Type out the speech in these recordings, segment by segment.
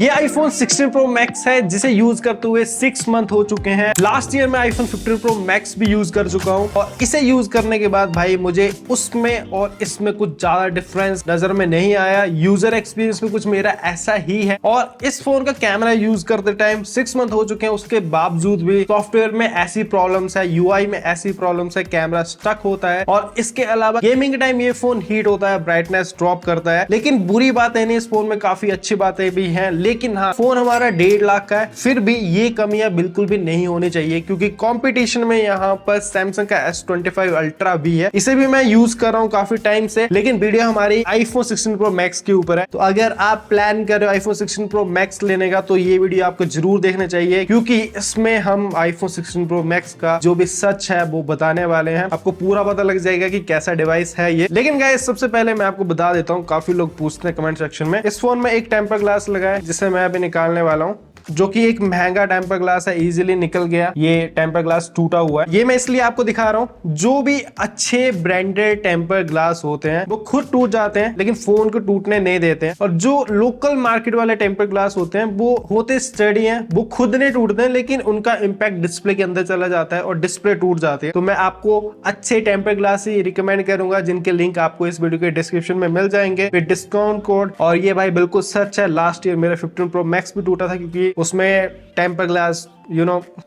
ये iPhone 16 Pro Max है जिसे यूज करते हुए 6 मंथ हो चुके हैं। लास्ट ईयर मैं iPhone 15 Pro Max भी यूज कर चुका हूँ और इसे यूज करने के बाद भाई मुझे उसमें और इसमें कुछ ज्यादा डिफरेंस नजर में नहीं आया। यूजर एक्सपीरियंस में कुछ मेरा ऐसा ही है और इस फोन का कैमरा यूज करते टाइम 6 मंथ हो चुके हैं, उसके बावजूद भी सॉफ्टवेयर में ऐसी प्रॉब्लम्स है, यूआई में ऐसी प्रॉब्लम्स है, कैमरा स्टक होता है और इसके अलावा गेमिंग के टाइम ये फोन हीट होता है, ब्राइटनेस ड्रॉप करता है। लेकिन बुरी बात है नहीं, इस फोन में काफी अच्छी बातें भी हैं। लेकिन हाँ, फोन हमारा 1.5 लाख का है, फिर भी ये कमियां बिल्कुल भी नहीं होनी चाहिए क्योंकि कंपटीशन में यहाँ पर सैमसंग का S25 अल्ट्रा भी है। इसे भी मैं यूज कर रहा हूँ काफी टाइम से, लेकिन वीडियो हमारी iPhone 16 Pro Max के ऊपर है। तो अगर आप प्लान कर रहे हो iPhone 16 Pro Max लेने का तो ये वीडियो आपको जरूर देखना चाहिए क्योंकि इसमें हम iPhone 16 Pro Max का जो भी सच है वो बताने वाले हैं। आपको पूरा पता लग जाएगा कि कैसा डिवाइस है ये। लेकिन गाइस सबसे पहले मैं आपको बता देता हूँ, काफी लोग पूछते हैं कमेंट सेक्शन में, इस फोन में एक टेम्पर ग्लास लगा है जिसे मैं अभी निकालने वाला हूँ, जो कि एक महंगा टेम्पर ग्लास है, इजीली निकल गया। ये टेम्पर ग्लास टूटा हुआ है। ये मैं इसलिए आपको दिखा रहा हूँ, जो भी अच्छे ब्रांडेड टेम्पर ग्लास होते हैं वो खुद टूट जाते हैं लेकिन फोन को टूटने नहीं देते हैं, और जो लोकल मार्केट वाले टेम्पर ग्लास होते हैं वो होते स्टडी हैं, वो खुद नहीं टूटते हैं लेकिन उनका इंपैक्ट डिस्प्ले के अंदर चला जाता है और डिस्प्ले टूट जाती है। तो मैं आपको अच्छे टेम्पर ग्लास ही रिकमेंड करूंगा जिनके लिंक आपको इस वीडियो के डिस्क्रिप्शन में मिल जाएंगे विद डिस्काउंट कोड। और ये भाई बिल्कुल सच है, लास्ट ईयर मेरा 15 Pro Max भी टूटा था क्योंकि उसमें टेम्पर ग्लास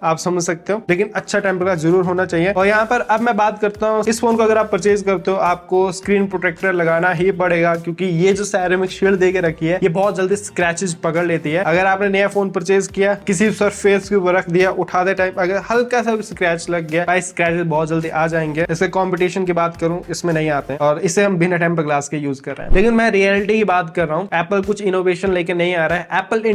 आप समझ सकते हो, लेकिन अच्छा टेम्पर ग्लास जरूर होना चाहिए। और यहाँ पर अब मैं बात करता हूँ, इस फोन को अगर आप परचेज करते हो आपको स्क्रीन प्रोटेक्टर लगाना ही पड़ेगा क्योंकि ये जो सेरेमिक शील्ड देके रखी है ये बहुत जल्दी स्क्रैचेस पकड़ लेती है। अगर आपने नया फोन परचेज किया, किसी सरफेस के ऊपर रख दिया, उठाते टाइम अगर हल्का सा स्क्रैच लग गया, भाई स्क्रैचेस बहुत जल्दी आ जाएंगे। इसके कॉम्पिटिशन की बात करूँ, इसमें नहीं आते हैं और इसे हम बिना टेम्पर ग्लास के यूज कर रहे हैं। लेकिन मैं रियलिटी की बात कर रहा हूँ, एप्पल कुछ इनोवेशन लेके नहीं आ रहा है। एप्पल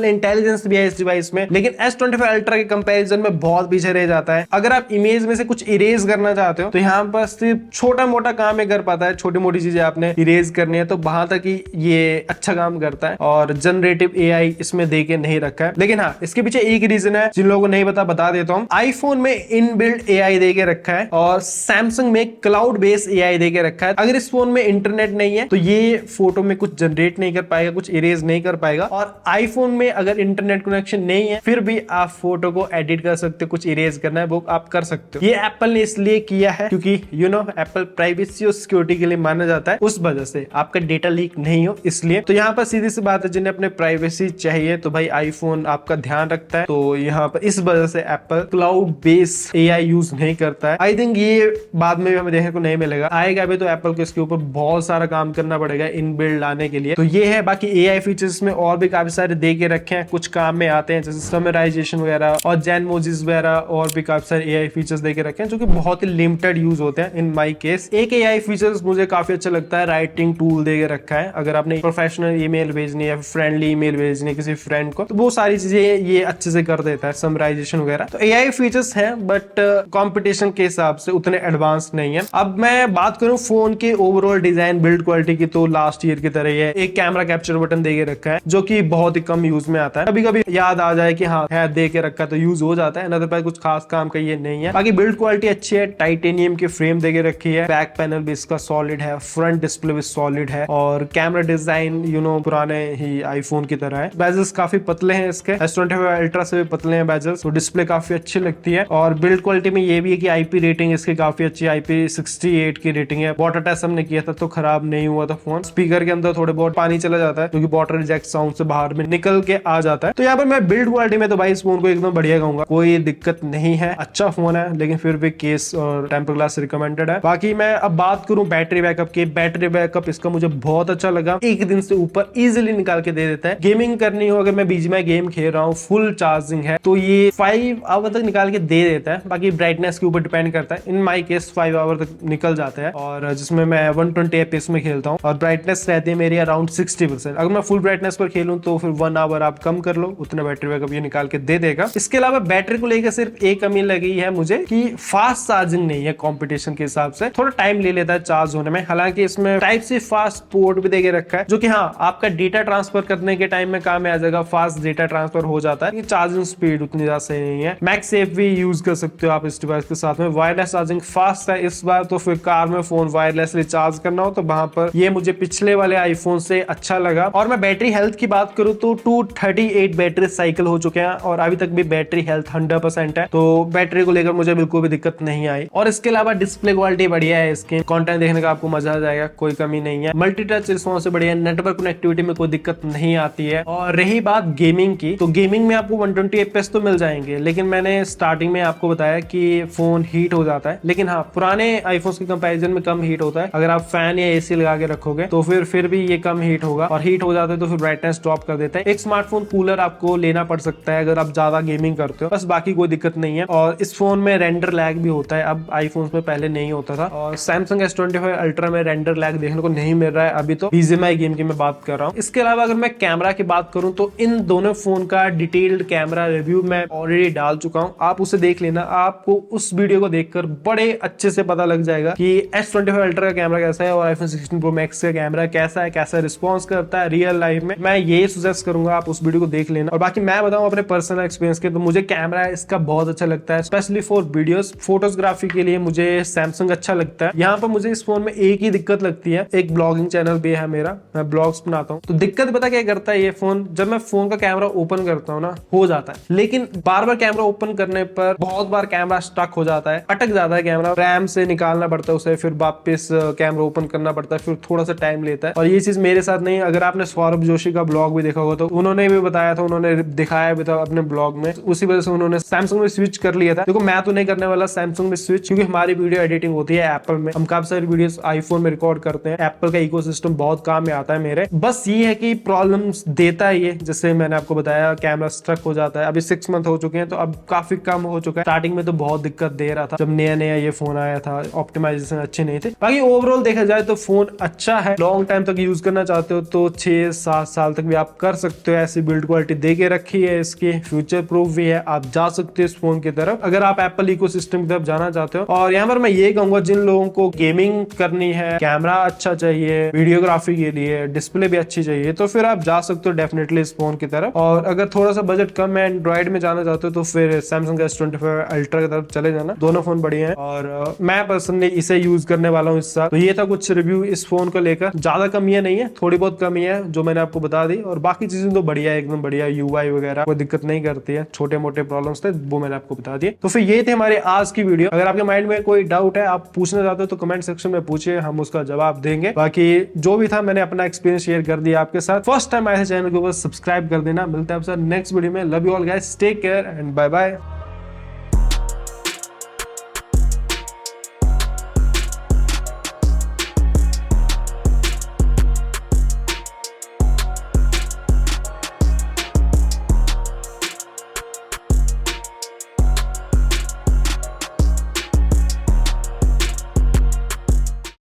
इंटेलिजेंस भी है इस डिवाइस में, लेकिन S25 अल्ट्रा के कंपैरिजन में बहुत पीछे रह जाता है। अगर आप इमेज में से कुछ इरेज करना चाहते हो तो यहाँ पर सिर्फ छोटा मोटा काम ही कर पाता है, छोटी मोटी चीजें आपने इरेज करनी है तो वहां तक ही ये अच्छा काम करता है और जनरेटिव AI इसमें देके नहीं रखा है। लेकिन हाँ, इसके पीछे एक रीजन है जिन लोगों को नहीं बता देता हूँ। आईफोन में इनबिल्ट AI देके रखा है और सैमसंग में क्लाउड बेस्ड AI देके रखा है। अगर इस फोन में इंटरनेट नहीं है तो ये फोटो में कुछ जनरेट नहीं कर पाएगा, कुछ इरेज नहीं कर पाएगा। और आईफोन में अगर इंटरनेट कनेक्शन नहीं है फिर भी आप फोटो को एडिट कर सकते हो, कुछ इरेज करना है वो आप कर सकते हो। ये एप्पल ने इसलिए किया है क्योंकि एप्पल प्राइवेसी और सिक्योरिटी के लिए माना जाता है, उस वजह से आपका डेटा लीक नहीं हो इसलिए। तो यहाँ पर सीधी सी बात है, जिन्हें अपने प्राइवेसी चाहिए तो भाई आईफोन आपका ध्यान रखता है। तो यहाँ पर इस वजह से Apple cloud based AI use नहीं करता है। आई थिंक ये बाद में भी हमें देखने को नहीं मिलेगा, आएगा भी तो एप्पल को इसके ऊपर बहुत सारा काम करना पड़ेगा इन बिल्ड लाने के लिए। तो ये है, बाकी AI फीचर्स में और भी काफी सारे दे के रखे हैं, कुछ काम में आते हैं जैसे समराइजेशन वगैरह और जैनमोजीज वगैरह, और भी काफी सारे AI फीचर्स देके रखे हैं जो कि बहुत ही लिमिटेड यूज होते हैं। इन माय केस एक AI फीचर्स मुझे काफी अच्छा लगता है, राइटिंग टूल देके रखा है। अगर आपने प्रोफेशनल ईमेल भेजनी है, फ्रेंडली ईमेल भेजनी है किसी फ्रेंड को, तो वो सारी चीजें ये अच्छे से कर देता है, समराइजेशन वगैरह। तो AI फीचर्स हैं बट कंपटीशन के हिसाब से उतने एडवांस नहीं है। अब मैं बात करूं फोन के ओवरऑल डिजाइन बिल्ड क्वालिटी की, तो लास्ट ईयर की तरह ही है। एक कैमरा कैप्चर बटन देके रखा है जो कि बहुत ही कम यूज में आता है, कभी कभी याद आ जाए कि हाँ है दे के रखा तो यूज हो जाता है, अदरवाइज कुछ खास काम का ये नहीं है। बाकी बिल्ड क्वालिटी अच्छी है, टाइटेनियम की फ्रेम देके रखी है, बैक पैनल भी इसका सॉलिड है, फ्रंट डिस्प्ले भी सॉलिड है और कैमरा डिजाइन पुराने ही आईफोन की तरह है। बेजल्स काफी पतले हैं इसके, S25 अल्ट्रा से भी पतले हैं बेजल्स, तो डिस्प्ले काफी अच्छी लगती है। और बिल्ड क्वालिटी में ये भी है कि IP रेटिंग इसकी काफी अच्छी, IP68 की रेटिंग है। वाटर टेस्ट हमने किया था तो खराब नहीं हुआ था फोन। स्पीकर के अंदर थोड़े बहुत पानी चला जाता है क्योंकि वाटर रिजेक्ट साउंड से बाहर में निकल के आ जाता है। तो यहाँ पर मैं बिल्ड क्वालिटी में तो भाई इस फोन को एकदम बढ़िया कहूंगा, कोई दिक्कत नहीं है, अच्छा फोन है, लेकिन फिर भी केस और टेम्पर ग्लास रिकमेंडेड है। बाकी मैं अब बात करूं बैटरी बैकअप की, बैटरी बैकअप इसका मुझे बहुत अच्छा लगा, एक दिन से ऊपर इजीली निकाल के दे देता है। गेमिंग करनी हो, अगर मैं BGMI गेम खेल रहा हूँ, फुल चार्जिंग है तो ये 5 आवर तक निकाल के दे देता है। बाकी ब्राइटनेस के ऊपर डिपेंड करता है, इन माई केस 5 आवर तक निकल जाता है, और जिसमें मैं 120 FPS में खेलता हूँ और ब्राइटनेस रहती है मेरी अराउंड 60%। अगर मैं फुल ब्राइटनेस पर खेलूं तो फिर 1 आवर आप कम कर लो, उतना बैटरी बैकअप ये निकाल निकाल के दे देगा। इसके अलावा बैटरी को लेकर सिर्फ एक कमी लगी है मुझे कि फास्ट चार्जिंग नहीं है कंपटीशन के हिसाब से, थोड़ा टाइम ले लेता है चार्ज होने में। हालांकि इसमें टाइप सी फास्ट पोर्ट भी देके रखा है जो कि हाँ आपका डेटा ट्रांसफर करने के टाइम में काम में आ जाएगा, फास्ट डेटा ट्रांसफर हो जाता है। चार्जिंग स्पीड उतनी ज्यादा सही नहीं है। मैगसेफ भी यूज कर सकते हो आप इस डिवाइस के साथ में। वायरलेस चार्जिंग फास्ट है इस बार, तो फिर कार में फोन वायरलेसली चार्ज करना हो तो वहां पर ये मुझे पिछले वाले आईफोन से अच्छा लगा। और मैं बैटरी हेल्थ की बात करूं तो 238 बैटरी साइकिल हो चुके हैं और अभी तक भी बैटरी हेल्थ 100% है, तो बैटरी को लेकर मुझे बिल्कुल भी दिक्कत नहीं आई। और इसके अलावा डिस्प्ले क्वालिटी बढ़िया है इसकी, कंटेंट देखने का आपको मजा आ जाएगा, कोई कमी नहीं है। मल्टी टच रिस्पॉन्स से बढ़िया, नेटवर्क कनेक्टिविटी में कोई दिक्कत नहीं आती है। और रही बात गेमिंग की, तो गेमिंग में आपको 120 FPS तो मिल जाएंगे, लेकिन मैंने स्टार्टिंग में आपको बताया कि फोन हीट हो जाता है। लेकिन हाँ पुराने आईफोन के कंपैरिजन में कम हीट होता है। अगर आप फैन या एसी लगा के रखोगे तो फिर भी ये कम हीट होगा, और हीट हो जाता है तो फिर ब्राइटनेस ड्रॉप कर देता है। एक स्मार्टफोन कूलर आपको लेना पड़ सकता है अगर आप ज्यादा गेमिंग करते हो, बस बाकी कोई दिक्कत नहीं है। और इस फोन में रेंडर लैग भी होता है, अब आईफोन में पहले नहीं होता था। और सैमसंग S25 अल्ट्रा में रेंडर लैग देखने को नहीं मिल रहा है अभी, तो BGMI गेम की मैं बात कर रहा हूँ। इसके अलावा अगर मैं कैमरा की बात करूं तो इन दोनों फोन का डिटेल्ड कैमरा रिव्यू मैं ऑलरेडी डाल चुका हूं, आप उसे देख लेना। आपको उस वीडियो को देखकर बड़े अच्छे से पता लग जाएगा कि S25 अल्ट्रा का कैमरा कैसा है और iPhone 16 Pro Max का कैमरा कैसा है, कैसा रिस्पॉन्स करता है रियल लाइफ में। मैं ये सजेस्ट करूंगा आप उस वीडियो को देख लेना। और बाकी मैं बताऊं अपने पर्सनल एक्सपीरियंस के, तो मुझे कैमरा इसका बहुत अच्छा लगता है, स्पेशली फॉर वीडियोस, फोटोग्राफी के लिए मुझे सैमसंग अच्छा लगता है। यहाँ पर मुझे इस फोन में एक ही दिक्कत लगती है, एक ब्लॉगिंग चैनल भी है मेरा, मैं ब्लॉग्स बनाता हूँ, तो दिक्कत पता क्या करता है ये फोन, जब मैं फोन का कैमरा ओपन करता हूँ ना हो जाता है, लेकिन बार बार कैमरा ओपन करने पर बहुत बार कैमरा स्टक हो जाता है, अटक जाता है कैमरा, रैम से निकालना पड़ता है उसे, फिर वापस कैमरा ओपन करना पड़ता है, फिर थोड़ा सा टाइम लेता है। और ये चीज मेरे साथ नहीं। अगर आपने सौरभ जोशी का ब्लॉग भी देखा होगा तो उन्होंने भी बताया था, उन्होंने दिखाया भी था अपने ब्लॉग में, उसी वजह से उन्होंने सैमसंग में स्विच कर लिया था। देखो मैं तो नहीं करने वाला सैमसंग में स्विच, क्योंकि हमारी वीडियो एडिटिंग होती है एप्पल में, हम काफी सारी वीडियोस आईफोन में रिकॉर्ड करते हैं, एप्पल का इकोसिस्टम बहुत काम में आता है मेरे। बस ये है कि प्रॉब्लम्स देता है ये, जैसे मैंने आपको बताया कैमरा स्ट्रक हो जाता है। अभी 6 मंथ हो चुके हैं तो अब काफी कम हो चुका है, स्टार्टिंग में तो बहुत दिक्कत दे रहा था जब नया नया ये फोन आया था, ऑप्टिमाइजेशन अच्छे नहीं थे। बाकी ओवरऑल देखा जाए तो फोन अच्छा है, लॉन्ग टाइम तक यूज करना चाहते हो तो 6-7 साल तक भी आप कर सकते हो। ऐसी बिल्ड क्वालिटी दे के रखी है इसकी, फ्यूचर प्रूफ भी है, आप जा सकते हो इस फोन की तरफ अगर आप एप्पल इकोसिस्टम की तरफ जाना चाहते हो। और यहाँ पर मैं ये कहूंगा जिन लोगों को गेमिंग करनी है, कैमरा अच्छा चाहिए, वीडियोग्राफी के लिए डिस्प्ले भी अच्छी चाहिए, तो फिर आप जा सकते हो डेफिनेटली इस फोन की तरफ। और अगर थोड़ा सा बजट कम है, एंड्रॉइड में जाना चाहते हो तो फिर सैमसंग S25 अल्ट्रा की तरफ चले जाना, दोनों फोन बढ़िया है। और मैं पर्सनली इसे यूज करने वाला हूँ इस साल। तो ये था कुछ रिव्यू इस फोन को लेकर, ज्यादा कमियां नहीं है, थोड़ी बहुत कमी है जो मैंने आपको बता दी, और बाकी चीजें तो बढ़िया है, एकदम बढ़िया। UI वगैरह कोई दिक्कत नहीं करती है, छोटे मोटे प्रॉब्लम्स थे वो मैंने आपको बता दिए। तो फिर ये थे हमारे आज की वीडियो। अगर आपके माइंड में कोई डाउट है, आप पूछना चाहते हो तो कमेंट सेक्शन में पूछिए, हम उसका जवाब देंगे। बाकी जो भी था मैंने अपना एक्सपीरियंस शेयर कर दिया आपके साथ। फर्स्ट टाइम आए चैनल को बस सब्सक्राइब कर देना। मिलते हैं आपसे नेक्स्ट वीडियो में। Love you all guys, take care and bye bye.